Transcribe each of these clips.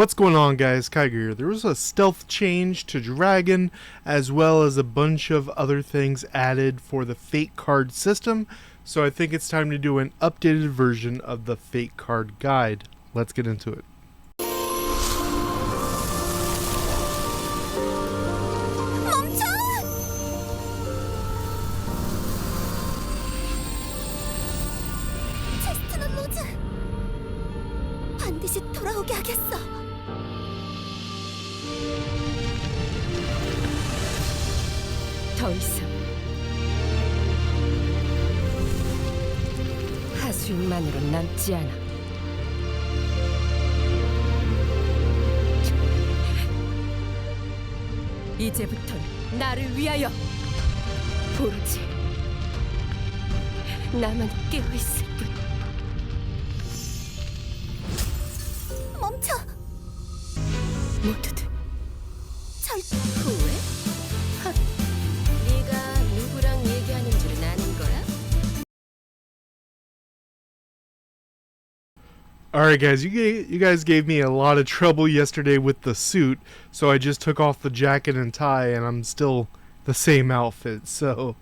What's going on, guys? Kyger here. There was a stealth change to Dragon, as well as a bunch of other things added for the Fate card system, so I think it's time to do an updated version of the Fate card guide. Let's get into it. 반드시 돌아오게 하겠어. 더 이상 하수인만으로 남지 않아. 이제부턴 나를 위하여 오로지 나만 깨어있을 뿐. 멈춰. 모두들 절대. 후회? 하, 네가 누구랑 얘기하는 줄은 아는 거야? Alright guys, you guys gave me a lot of trouble yesterday with the suit, so I just took off the jacket and tie and I'm still the same outfit. So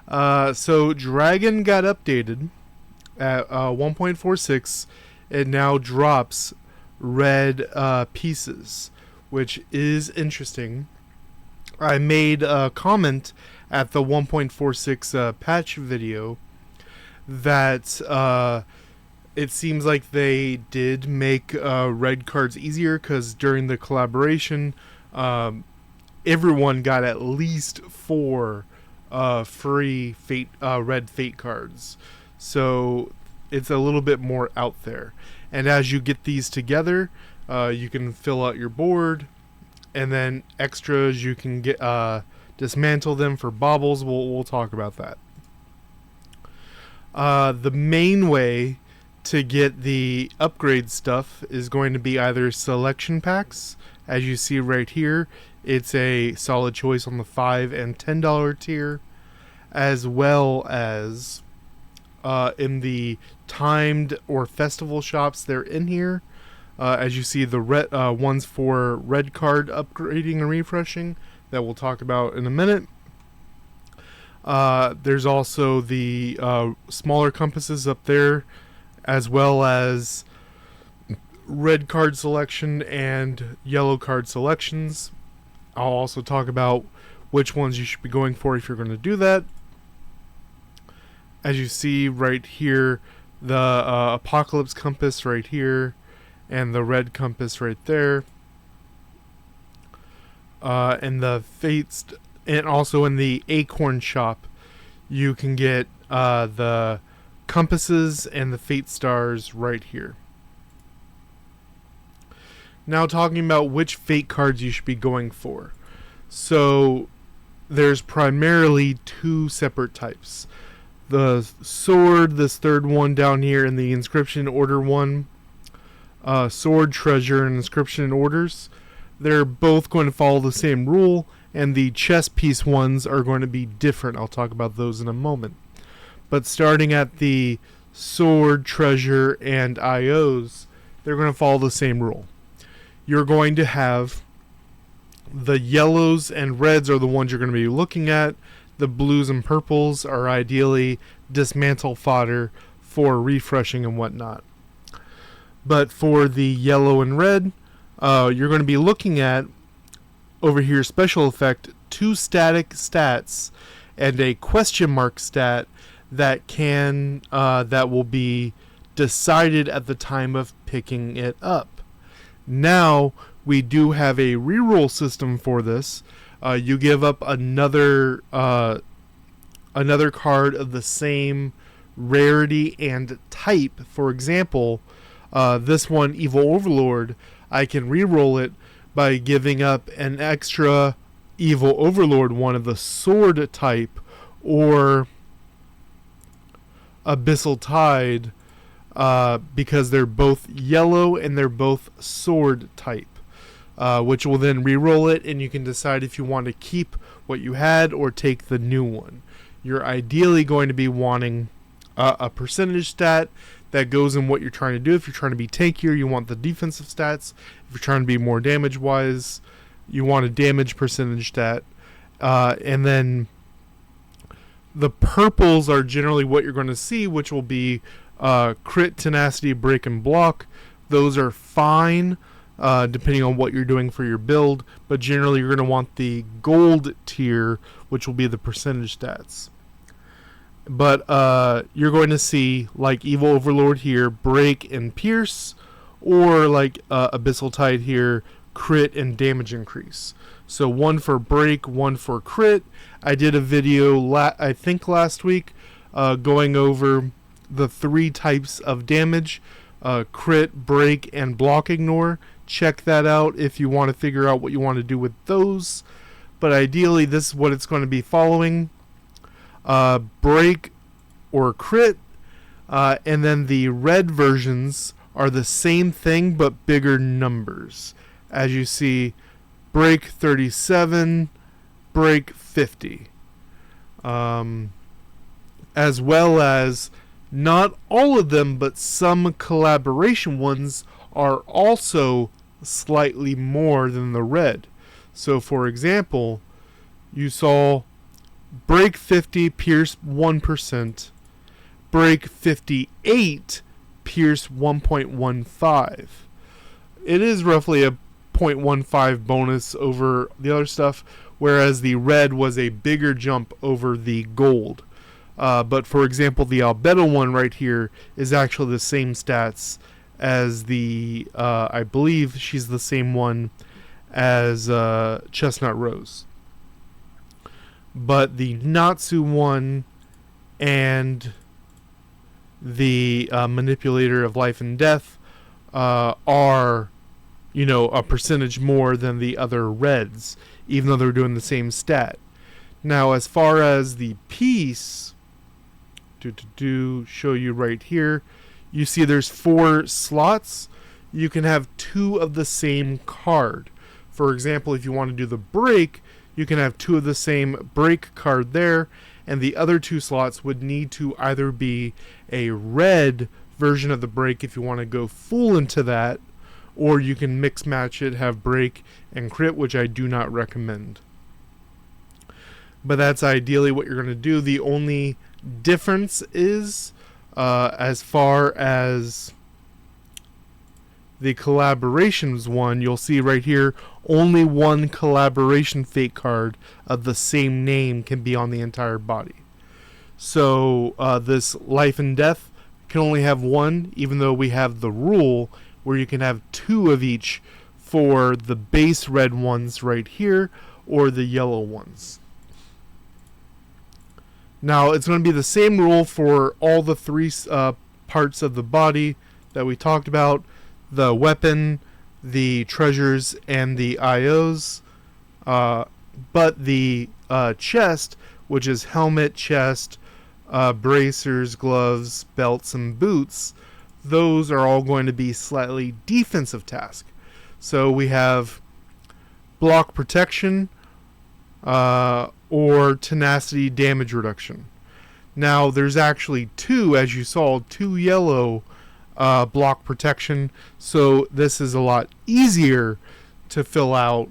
Dragon got updated at 1.46. It now drops red pieces, which is interesting. I made a comment at the 1.46 patch video that it seems like they did make red cards easier, because during the collaboration everyone got at least 4 free red Fate cards, so it's a little bit more out there. And as you get these together, you can fill out your board, and then extras you can get dismantle them for baubles. We'll talk about that. The main way to get the upgrade stuff is going to be either selection packs. As you see right here, it's a solid choice on the $5 and $10 tier, as well as in the timed or festival shops. They're in here. As you see, the red ones for red card upgrading and refreshing that we'll talk about in a minute. There's also the smaller compasses up there, as well as red card selection and yellow card selections. I'll also talk about which ones you should be going for if you're going to do that. As you see right here, the Apocalypse compass right here, and the red compass right there, and the Fates, and also in the Acorn shop, you can get the compasses and the Fate stars right here. Now, talking about which Fate cards you should be going for. So there's primarily 2 separate types. The sword, this third one down here, and the inscription order one, sword treasure and inscription orders, they're both going to follow the same rule, and the chess piece ones are going to be different. I'll talk about those in a moment. But starting at the sword, treasure, and IOs, they're going to follow the same rule. You're going to have the yellows and reds are the ones you're going to be looking at. The blues and purples are ideally dismantle fodder for refreshing and whatnot. But for the yellow and red, you're going to be looking at, over here, special effect, 2 static stats and a question mark stat that will be decided at the time of picking it up. Now we do have a reroll system for this. You give up another card of the same rarity and type. For example, this one, Evil Overlord, I can reroll it by giving up an extra Evil Overlord one of the sword type, or Abyssal Tide, because they're both yellow and they're both sword type. Which will then re-roll it, and you can decide if you want to keep what you had or take the new one. You're ideally going to be wanting a percentage stat that goes in what you're trying to do. If you're trying to be tankier, you want the defensive stats. If you're trying to be more damage-wise, you want a damage percentage stat. And then the purples are generally what you're going to see, which will be crit, tenacity, break, and block. Those are fine, depending on what you're doing for your build, but generally you're going to want the gold tier, which will be the percentage stats. But you're going to see, like Evil Overlord here, break and pierce, or like Abyssal Tide here, crit and damage increase. So one for break, one for crit. I did a video, I think last week, going over the 3 types of damage, crit, break, and block ignore. Check that out if you want to figure out what you want to do with those. But ideally, this is what it's going to be following. Break or crit, and then the red versions are the same thing but bigger numbers. As you see, break 37, break 50. As well as not all of them, but some collaboration ones are also slightly more than the red. So for example, you saw break 50, pierce 1%, break 58, pierce 1.15. It is roughly a 0.15 bonus over the other stuff, whereas the red was a bigger jump over the gold. But for example, the Albedo one right here is actually the same stats as the, I believe she's the same one as Chestnut Rose. But the Natsu one and the Manipulator of Life and Death are, a percentage more than the other reds, even though they're doing the same stat. Now, as far as the piece, show you right here, you see there's 4 slots. You can have 2 of the same card. For example, if you want to do the break, you can have 2 of the same break card there, and the other 2 slots would need to either be a red version of the break if you want to go full into that, or you can mix match it, have break and crit, which I do not recommend. But that's ideally what you're going to do. The only difference is, as far as the collaborations one, you'll see right here, only one collaboration fate card of the same name can be on the entire body. So this Life and Death can only have one, even though we have the rule where you can have 2 of each for the base red ones right here, or the yellow ones. Now, it's going to be the same rule for all the 3 parts of the body that we talked about: the weapon, the treasures, and the IOs. But the chest, which is helmet, chest, bracers, gloves, belts, and boots, those are all going to be slightly defensive task. So we have block protection, or tenacity damage reduction. Now there's actually 2, as you saw, 2 yellow block protection, so this is a lot easier to fill out.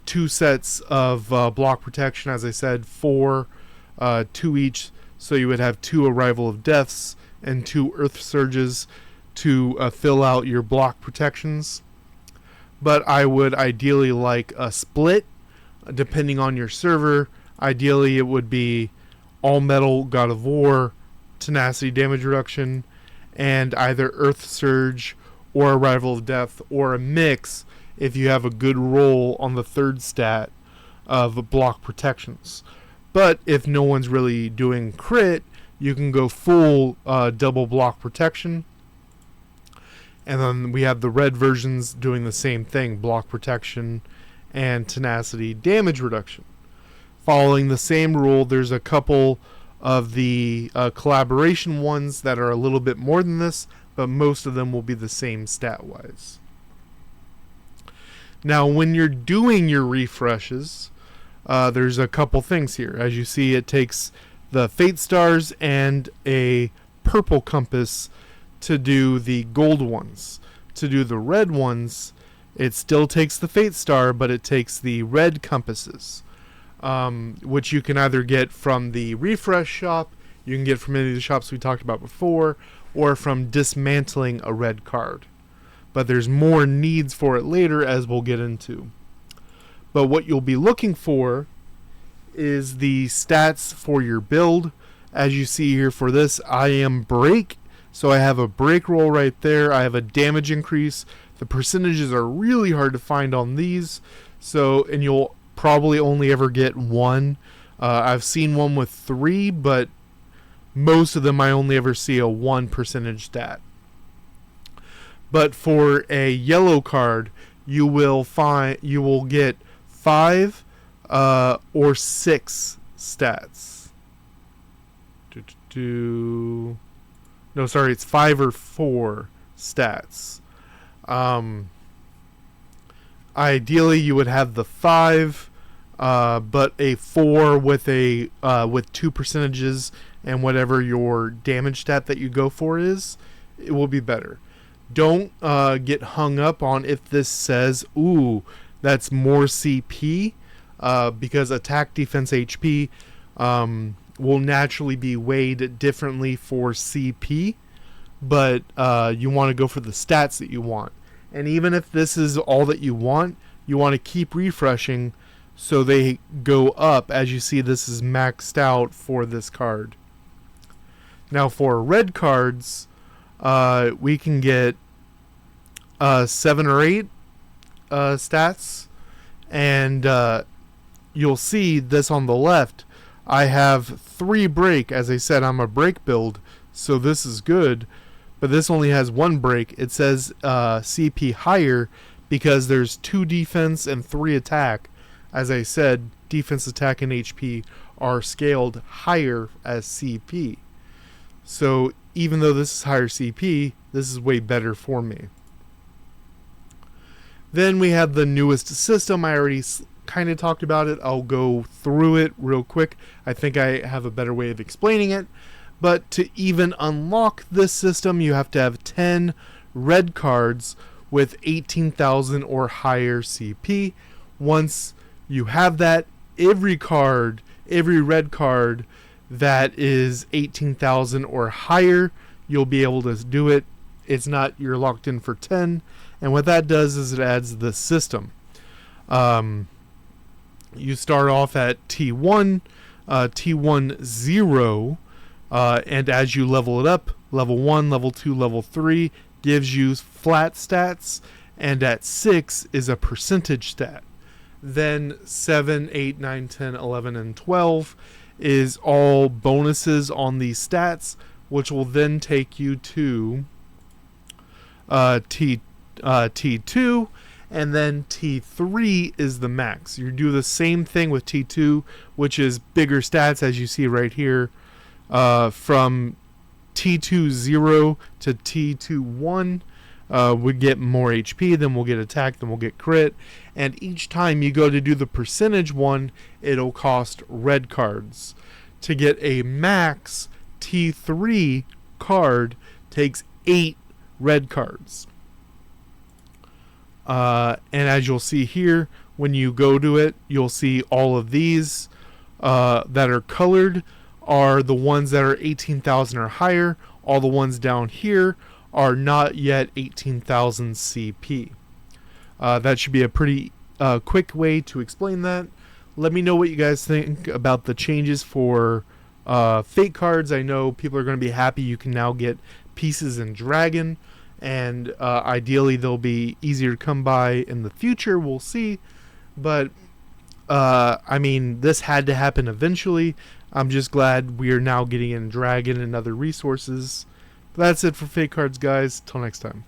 2 sets of block protection, as I said, 4, 2 each, so you would have 2 Arrival of Deaths and 2 Earth Surges to fill out your block protections. But I would ideally like a split, depending on your server. Ideally, it would be all metal God of War, tenacity damage reduction, and either Earth Surge or Arrival of Death, or a mix if you have a good roll on the 3rd stat of block protections. But if no one's really doing crit, you can go full double block protection. And then we have the red versions doing the same thing: block protection and tenacity damage reduction. Following the same rule, there's a couple of the collaboration ones that are a little bit more than this, but most of them will be the same stat-wise. Now, when you're doing your refreshes, there's a couple things here. As you see, it takes the Fate Stars and a purple compass to do the gold ones. To do the red ones, it still takes the Fate Star, but it takes the red compasses, which you can either get from the refresh shop, you can get from any of the shops we talked about before, or from dismantling a red card. But there's more needs for it later, as we'll get into. But what you'll be looking for is the stats for your build. As you see here for this, I am break, so I have a break roll right there. I have a damage increase. The percentages are really hard to find on these, so, and you'll probably only ever get one. I've seen one with 3, but most of them I only ever see a 1% stat. But for a yellow card, you will get 5 or 6 stats. No, sorry, it's 5 or 4 stats. Ideally, you would have the 5, but a 4 with 2 percentages and whatever your damage stat that you go for is, it will be better. Don't get hung up on if this says, ooh, that's more CP, because attack, defense, HP will naturally be weighed differently for CP, but you want to go for the stats that you want. And even if this is all that you want to keep refreshing so they go up. As you see, this is maxed out for this card. Now for red cards, we can get 7 or 8 stats, and you'll see this on the left. I have 3 break. As I said, I'm a break build, so this is good, but this only has 1 break. It says CP higher because there's 2 defense and 3 attack. As I said, defense, attack, and HP are scaled higher as CP. So even though this is higher CP, this is way better for me. Then we have the newest system. I already kind of talked about it. I'll go through it real quick. I think I have a better way of explaining it. But to even unlock this system, you have to have 10 red cards with 18,000 or higher CP. Once you have that, every red card that is 18,000 or higher, you'll be able to do it. It's not, you're locked in for 10. And what that does is it adds the system. You start off at T1, T1 0, and as you level it up, level 1, level 2, level 3 gives you flat stats, and at 6 is a percentage stat. Then 7, 8, 9, 10, 11, and 12 is all bonuses on these stats, which will then take you to T2, and then T3 is the max. You do the same thing with T2, which is bigger stats, as you see right here. From T2 0 to T2 1, we get more HP, then we'll get attack, then we'll get crit. And each time you go to do the percentage one, it'll cost red cards. To get a max T3 card takes 8 red cards. And as you'll see here, when you go to it, you'll see all of these that are colored are the ones that are 18,000 or higher. All the ones down here are not yet 18,000 CP. That should be a pretty quick way to explain that. Let me know what you guys think about the changes for fate cards. I know people are going to be happy you can now get pieces in Dragon, and ideally they'll be easier to come by in the future. We'll see. But I mean, this had to happen eventually. I'm just glad we are now getting in Dragon and other resources. But that's it for fate cards, guys. Till next time.